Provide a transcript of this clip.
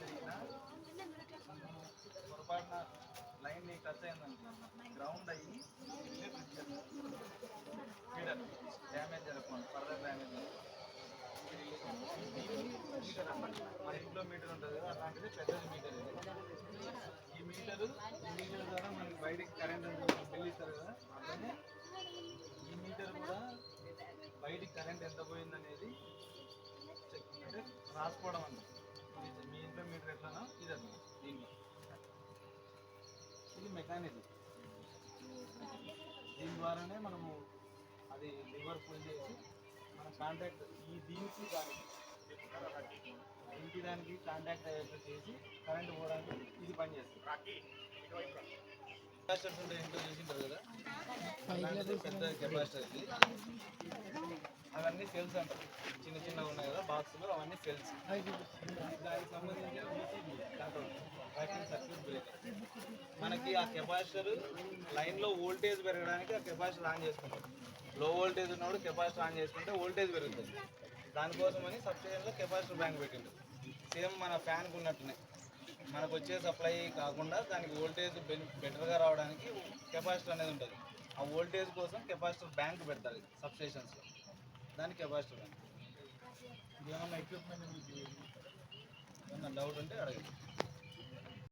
జరిగినా పొరపాటున line touch అయిందనుకో గ్రౌండ్ అయ్యి ఫీడర్ డ్యామేజ్ జరగకుండా ఫర్దర్ డ్యామేజ్ మీటర్ అన్నమాట. మన ఇంట్లో మీటర్ ఉంటుంది కదా, అలాంటిది పెద్దది మీటర్ ఇది. ఈ మీటర్ ద్వారా మనకి బయటికి కరెంట్ బిల్ ఇస్తారు కదా, అట్లనే ఈ మీటర్ కూడా బయటికి కరెంట్ ఎంత పోయిందనేది అంటే రాసుకోవడం అన్నమాట. మీ ఇంట్లో మీటర్ ఎట్లనో ఇది అట్లా దీంట్లో ఇది మెకానిజం. దీని ద్వారానే మనము అది లివర్ ఫుల్ చేసి మన కాంటాక్ట్ దీనికి దానికి కాంటాక్ట్ అయ్యేట్టు చేసి కరెంట్ పోవడానికి ఇది పనిచేస్తుంది. కెపాసిటర్స్ ఉంటే ఇంట్లో చూసింటారు కదా, పెద్ద కెపాసిటర్ ఇది. అవన్నీ సెల్స్ అంటారు, చిన్న చిన్నగా ఉన్నాయి కదా బాక్సులు, అవన్నీ సెల్స్. దానికి సంబంధించిన BCB control tracking circuit breaker. మనకి ఆ కెపాసిటర్ లైన్లో వోల్టేజ్ పెరగడానికి ఆ కెపాసిటర్ ఆన్ చేసుకుంటాం. లో వోల్టేజ్ ఉన్నప్పుడు కెపాసిటర్ ఆన్ చేసుకుంటే వోల్టేజ్ పెరుగుతుంది. దానికోసమని సబ్స్టేషన్లో కెపాసిటర్ బ్యాంక్ పెట్టిండు. సేమ్ మన ఫ్యాన్కి ఉన్నట్టునే మనకు వచ్చే సప్లై కాకుండా దానికి వోల్టేజ్ బెటర్గా రావడానికి కెపాసిటర్ అనేది ఉంటుంది. ఆ వోల్టేజ్ కోసం కెపాసిటర్ బ్యాంక్ పెడతారు సబ్స్టేషన్స్లో, దానికి కెపాసిటర్ బ్యాంక్. ఏమన్నా ఎక్విప్మెంట్ మీకు ఏమన్నా డౌట్ ఉంటే అడగండి.